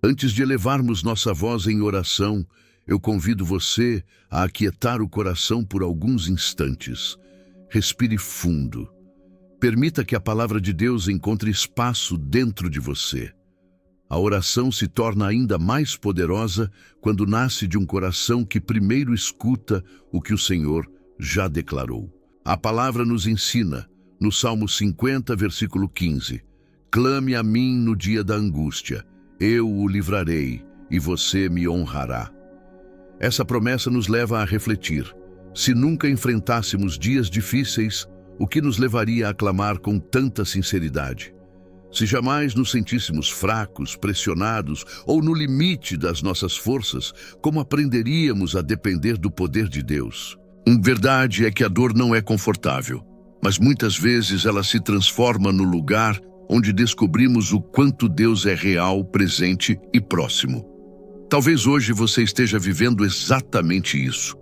Antes de elevarmos nossa voz em oração, eu convido você a aquietar o coração por alguns instantes. Respire fundo. Permita que a palavra de Deus encontre espaço dentro de você. A oração se torna ainda mais poderosa quando nasce de um coração que primeiro escuta o que o Senhor já declarou. A palavra nos ensina, no Salmo 50, versículo 15, «Clame a mim no dia da angústia, eu o livrarei e você me honrará». Essa promessa nos leva a refletir. Se nunca enfrentássemos dias difíceis, o que nos levaria a clamar com tanta sinceridade? Se jamais nos sentíssemos fracos, pressionados ou no limite das nossas forças, como aprenderíamos a depender do poder de Deus? Verdade é que a dor não é confortável, mas muitas vezes ela se transforma no lugar onde descobrimos o quanto Deus é real, presente e próximo. Talvez hoje você esteja vivendo exatamente isso.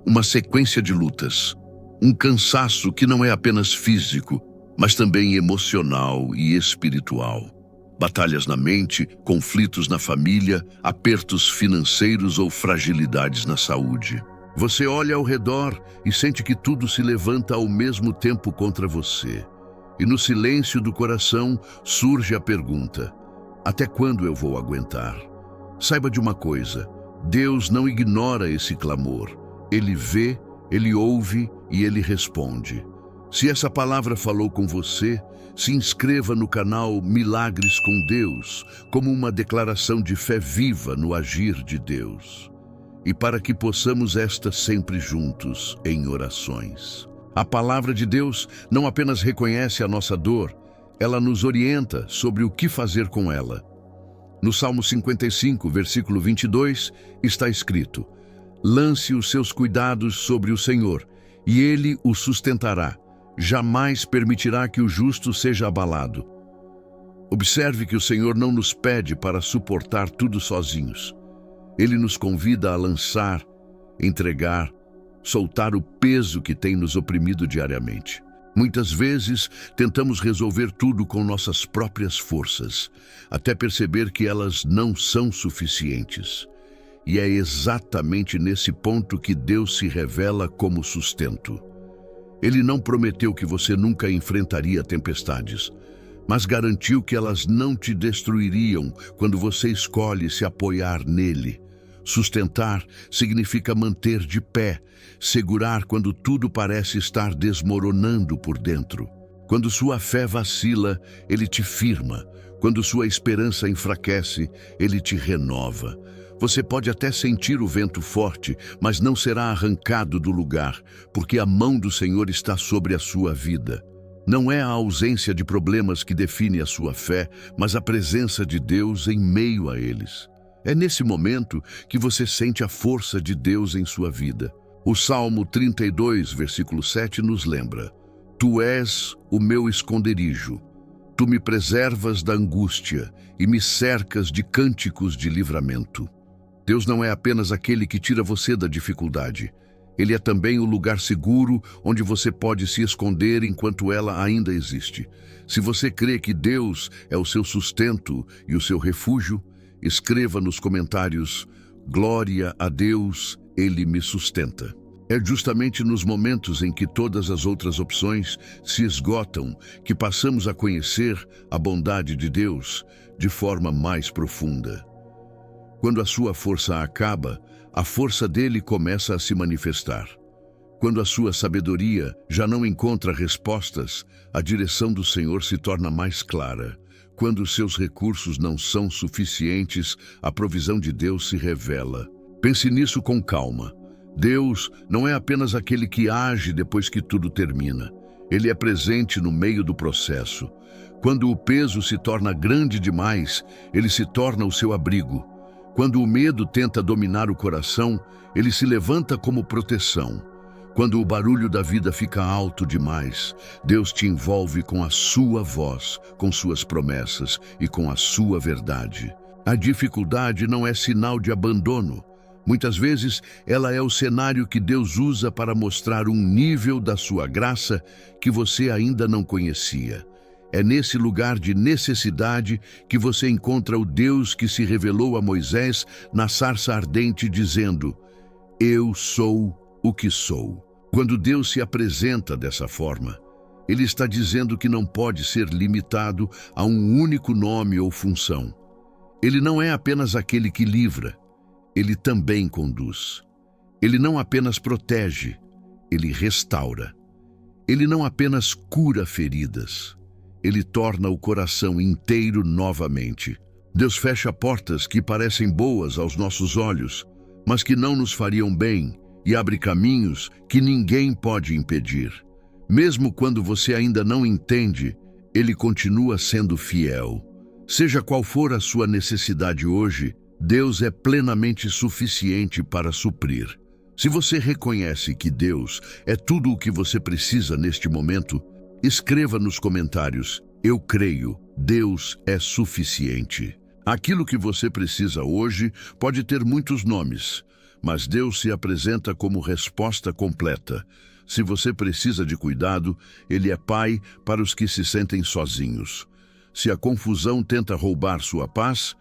Uma sequência de lutas. Um cansaço que não é apenas físico, mas também emocional e espiritual. Batalhas na mente, conflitos na família, apertos financeiros ou fragilidades na saúde. Você olha ao redor e sente que tudo se levanta ao mesmo tempo contra você. E no silêncio do coração surge a pergunta: até quando eu vou aguentar? Saiba de uma coisa, Deus não ignora esse clamor. Ele vê, Ele ouve e Ele responde. Se essa palavra falou com você, se inscreva no canal Milagres com Deus, como uma declaração de fé viva no agir de Deus. E para que possamos estar sempre juntos em orações. A palavra de Deus não apenas reconhece a nossa dor, ela nos orienta sobre o que fazer com ela. No Salmo 55, versículo 22, está escrito: «Lance os seus cuidados sobre o Senhor, e Ele o sustentará. Jamais permitirá que o justo seja abalado». Observe que o Senhor não nos pede para suportar tudo sozinhos. Ele nos convida a lançar, entregar, soltar o peso que tem nos oprimido diariamente. Muitas vezes, tentamos resolver tudo com nossas próprias forças, até perceber que elas não são suficientes. E é exatamente nesse ponto que Deus se revela como sustento. Ele não prometeu que você nunca enfrentaria tempestades, mas garantiu que elas não te destruiriam quando você escolhe se apoiar nele. Sustentar significa manter de pé, segurar quando tudo parece estar desmoronando por dentro. Quando sua fé vacila, ele te firma. Quando sua esperança enfraquece, ele te renova. Você pode até sentir o vento forte, mas não será arrancado do lugar, porque a mão do Senhor está sobre a sua vida. Não é a ausência de problemas que define a sua fé, mas a presença de Deus em meio a eles. É nesse momento que você sente a força de Deus em sua vida. O Salmo 32, versículo 7 nos lembra: «Tu és o meu esconderijo. Tu me preservas da angústia e me cercas de cânticos de livramento». Deus não é apenas aquele que tira você da dificuldade. Ele é também o lugar seguro onde você pode se esconder enquanto ela ainda existe. Se você crê que Deus é o seu sustento e o seu refúgio, escreva nos comentários: «Glória a Deus, Ele me sustenta». É justamente nos momentos em que todas as outras opções se esgotam que passamos a conhecer a bondade de Deus de forma mais profunda. Quando a sua força acaba, a força dele começa a se manifestar. Quando a sua sabedoria já não encontra respostas, a direção do Senhor se torna mais clara. Quando os seus recursos não são suficientes, a provisão de Deus se revela. Pense nisso com calma. Deus não é apenas aquele que age depois que tudo termina. Ele é presente no meio do processo. Quando o peso se torna grande demais, ele se torna o seu abrigo. Quando o medo tenta dominar o coração, ele se levanta como proteção. Quando o barulho da vida fica alto demais, Deus te envolve com a sua voz, com suas promessas e com a sua verdade. A dificuldade não é sinal de abandono. Muitas vezes, ela é o cenário que Deus usa para mostrar um nível da sua graça que você ainda não conhecia. É nesse lugar de necessidade que você encontra o Deus que se revelou a Moisés na sarça ardente, dizendo: Eu sou o que sou. Quando Deus se apresenta dessa forma, Ele está dizendo que não pode ser limitado a um único nome ou função. Ele não é apenas aquele que livra, Ele também conduz. Ele não apenas protege, Ele restaura. Ele não apenas cura feridas, Ele torna o coração inteiro novamente. Deus fecha portas que parecem boas aos nossos olhos, mas que não nos fariam bem, e abre caminhos que ninguém pode impedir. Mesmo quando você ainda não entende, Ele continua sendo fiel. Seja qual for a sua necessidade hoje, Deus é plenamente suficiente para suprir. Se você reconhece que Deus é tudo o que você precisa neste momento, escreva nos comentários: Eu creio, Deus é suficiente. Aquilo que você precisa hoje pode ter muitos nomes, mas Deus se apresenta como resposta completa. Se você precisa de cuidado, Ele é Pai para os que se sentem sozinhos. Se a confusão tenta roubar sua paz,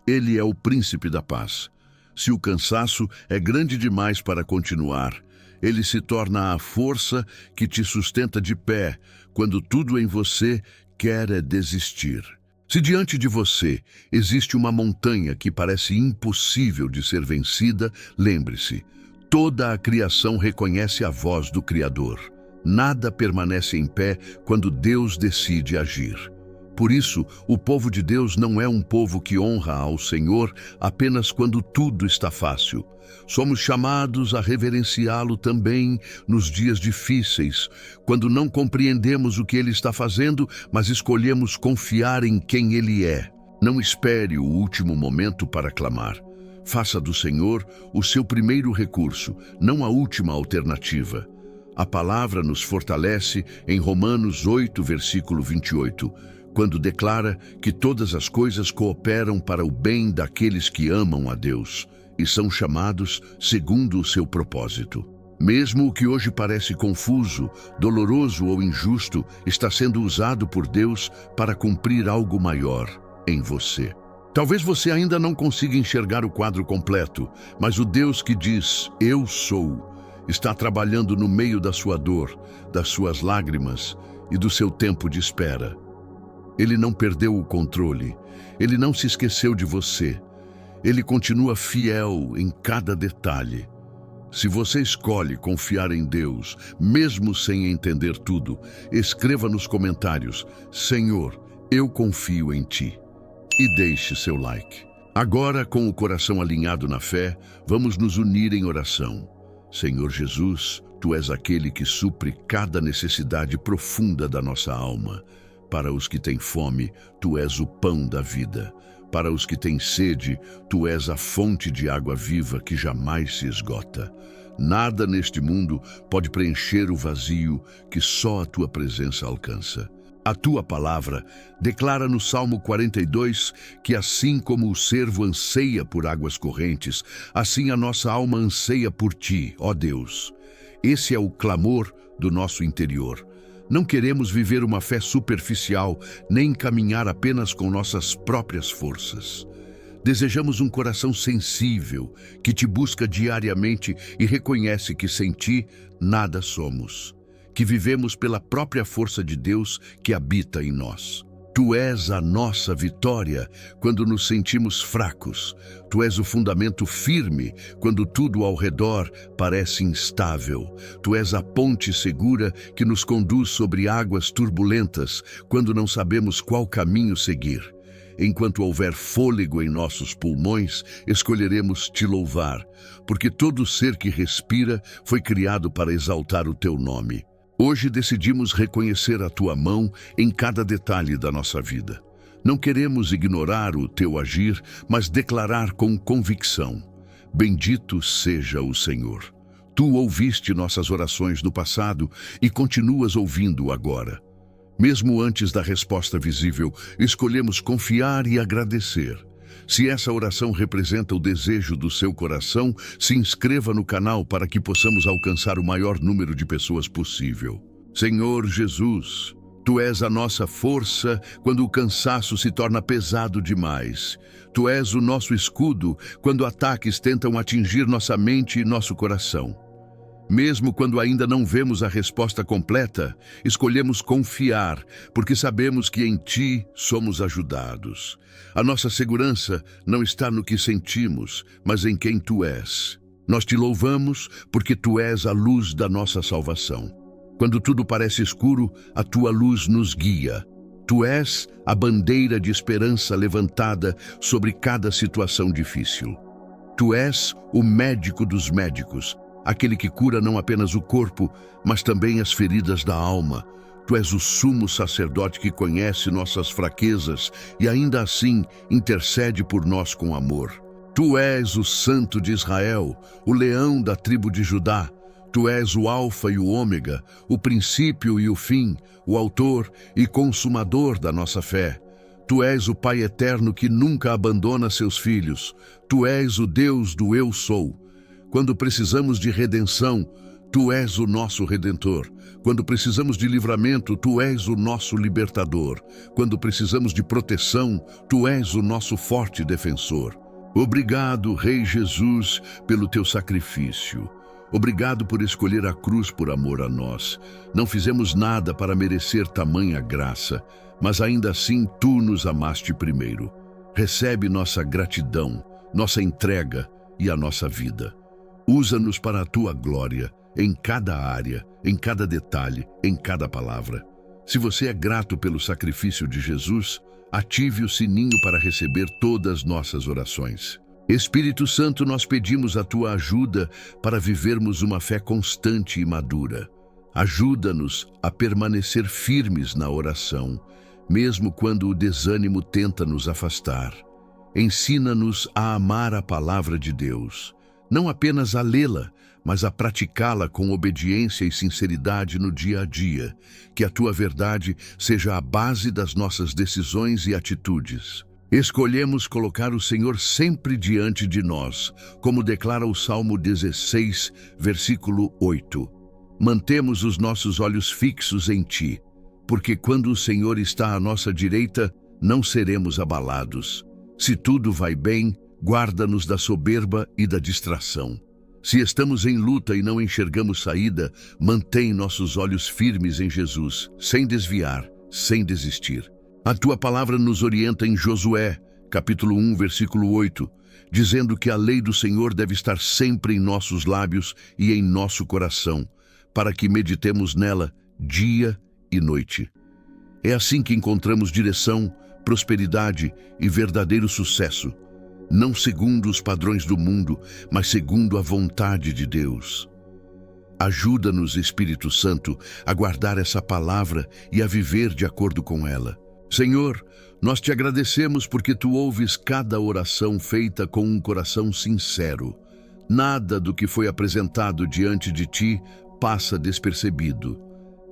Ele é o príncipe da paz. Se o cansaço é grande demais para continuar, Ele se torna a força que te sustenta de pé quando tudo em você quer desistir. Se diante de você existe uma montanha que parece impossível de ser vencida, lembre-se, toda a criação reconhece a voz do Criador. Nada permanece em pé quando Deus decide agir. Por isso, o povo de Deus não é um povo que honra ao Senhor apenas quando tudo está fácil. Somos chamados a reverenciá-lo também nos dias difíceis, quando não compreendemos o que Ele está fazendo, mas escolhemos confiar em quem Ele é. Não espere o último momento para clamar. Faça do Senhor o seu primeiro recurso, não a última alternativa. A palavra nos fortalece em Romanos 8, versículo 28, quando declara que todas as coisas cooperam para o bem daqueles que amam a Deus e são chamados segundo o seu propósito. Mesmo o que hoje parece confuso, doloroso ou injusto, está sendo usado por Deus para cumprir algo maior em você. Talvez você ainda não consiga enxergar o quadro completo, mas o Deus que diz, Eu sou, está trabalhando no meio da sua dor, das suas lágrimas e do seu tempo de espera. Ele não perdeu o controle, Ele não se esqueceu de você. Ele continua fiel em cada detalhe. Se você escolhe confiar em Deus, mesmo sem entender tudo, escreva nos comentários, Senhor, eu confio em Ti. E deixe seu like. Agora, com o coração alinhado na fé, vamos nos unir em oração. Senhor Jesus, Tu és aquele que supre cada necessidade profunda da nossa alma. Para os que têm fome, Tu és o pão da vida. Para os que têm sede, Tu és a fonte de água viva que jamais se esgota. Nada neste mundo pode preencher o vazio que só a Tua presença alcança. A Tua palavra declara no Salmo 42 que assim como o servo anseia por águas correntes, assim a nossa alma anseia por Ti, ó Deus. Esse é o clamor do nosso interior. Não queremos viver uma fé superficial, nem caminhar apenas com nossas próprias forças. Desejamos um coração sensível, que Te busca diariamente e reconhece que sem Ti nada somos. Que vivemos pela própria força de Deus que habita em nós. Tu és a nossa vitória quando nos sentimos fracos. Tu és o fundamento firme quando tudo ao redor parece instável. Tu és a ponte segura que nos conduz sobre águas turbulentas quando não sabemos qual caminho seguir. Enquanto houver fôlego em nossos pulmões, escolheremos Te louvar, porque todo ser que respira foi criado para exaltar o Teu nome. Hoje decidimos reconhecer a Tua mão em cada detalhe da nossa vida. Não queremos ignorar o Teu agir, mas declarar com convicção: Bendito seja o Senhor. Tu ouviste nossas orações no passado e continuas ouvindo agora. Mesmo antes da resposta visível, escolhemos confiar e agradecer. Se essa oração representa o desejo do seu coração, se inscreva no canal para que possamos alcançar o maior número de pessoas possível. Senhor Jesus, Tu és a nossa força quando o cansaço se torna pesado demais. Tu és o nosso escudo quando ataques tentam atingir nossa mente e nosso coração. Mesmo quando ainda não vemos a resposta completa, escolhemos confiar, porque sabemos que em Ti somos ajudados. A nossa segurança não está no que sentimos, mas em quem Tu és. Nós Te louvamos porque Tu és a luz da nossa salvação. Quando tudo parece escuro, a Tua luz nos guia. Tu és a bandeira de esperança levantada sobre cada situação difícil. Tu és o médico dos médicos, aquele que cura não apenas o corpo, mas também as feridas da alma. Tu és o sumo sacerdote que conhece nossas fraquezas e ainda assim intercede por nós com amor. Tu és o Santo de Israel, o leão da tribo de Judá. Tu és o Alfa e o Ômega, o princípio e o fim, o autor e consumador da nossa fé. Tu és o Pai eterno que nunca abandona seus filhos. Tu és o Deus do Eu Sou. Quando precisamos de redenção, Tu és o nosso Redentor. Quando precisamos de livramento, Tu és o nosso libertador. Quando precisamos de proteção, Tu és o nosso forte defensor. Obrigado, Rei Jesus, pelo Teu sacrifício. Obrigado por escolher a cruz por amor a nós. Não fizemos nada para merecer tamanha graça, mas ainda assim Tu nos amaste primeiro. Recebe nossa gratidão, nossa entrega e a nossa vida. Usa-nos para a Tua glória, em cada área, em cada detalhe, em cada palavra. Se você é grato pelo sacrifício de Jesus, ative o sininho para receber todas nossas orações. Espírito Santo, nós pedimos a Tua ajuda para vivermos uma fé constante e madura. Ajuda-nos a permanecer firmes na oração, mesmo quando o desânimo tenta nos afastar. Ensina-nos a amar a palavra de Deus, não apenas a lê-la, mas a praticá-la com obediência e sinceridade no dia a dia. Que a Tua verdade seja a base das nossas decisões e atitudes. Escolhemos colocar o Senhor sempre diante de nós, como declara o Salmo 16, versículo 8. Mantemos os nossos olhos fixos em Ti, porque quando o Senhor está à nossa direita, não seremos abalados. Se tudo vai bem, guarda-nos da soberba e da distração. Se estamos em luta e não enxergamos saída, mantém nossos olhos firmes em Jesus, sem desviar, sem desistir. A Tua palavra nos orienta em Josué, capítulo 1, versículo 8, dizendo que a lei do Senhor deve estar sempre em nossos lábios e em nosso coração, para que meditemos nela dia e noite. É assim que encontramos direção, prosperidade e verdadeiro sucesso, não segundo os padrões do mundo, mas segundo a vontade de Deus. Ajuda-nos, Espírito Santo, a guardar essa palavra e a viver de acordo com ela. Senhor, nós Te agradecemos porque Tu ouves cada oração feita com um coração sincero. Nada do que foi apresentado diante de Ti passa despercebido.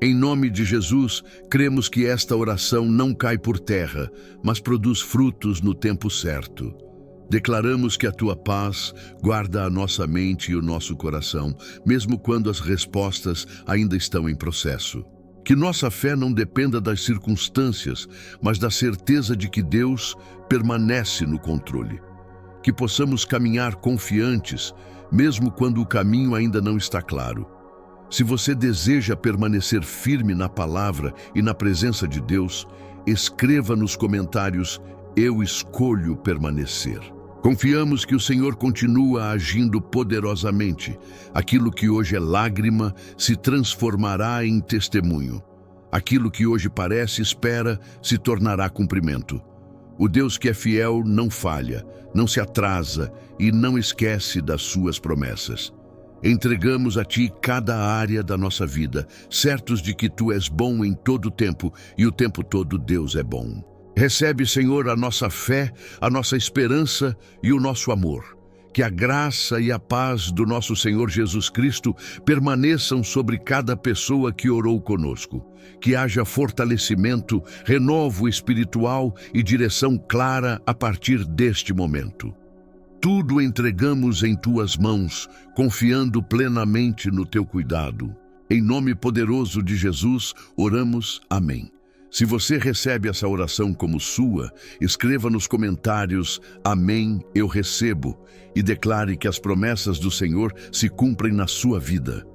Em nome de Jesus, cremos que esta oração não cai por terra, mas produz frutos no tempo certo. Declaramos que a Tua paz guarda a nossa mente e o nosso coração, mesmo quando as respostas ainda estão em processo. Que nossa fé não dependa das circunstâncias, mas da certeza de que Deus permanece no controle. Que possamos caminhar confiantes, mesmo quando o caminho ainda não está claro. Se você deseja permanecer firme na palavra e na presença de Deus, escreva nos comentários: eu escolho permanecer. Confiamos que o Senhor continua agindo poderosamente. Aquilo que hoje é lágrima se transformará em testemunho. Aquilo que hoje parece espera se tornará cumprimento. O Deus que é fiel não falha, não se atrasa e não esquece das suas promessas. Entregamos a Ti cada área da nossa vida, certos de que Tu és bom em todo o tempo e o tempo todo Deus é bom. Recebe, Senhor, a nossa fé, a nossa esperança e o nosso amor. Que a graça e a paz do nosso Senhor Jesus Cristo permaneçam sobre cada pessoa que orou conosco. Que haja fortalecimento, renovo espiritual e direção clara a partir deste momento. Tudo entregamos em Tuas mãos, confiando plenamente no Teu cuidado. Em nome poderoso de Jesus, oramos. Amém. Se você recebe essa oração como sua, escreva nos comentários "Amém, eu recebo" e declare que as promessas do Senhor se cumprem na sua vida.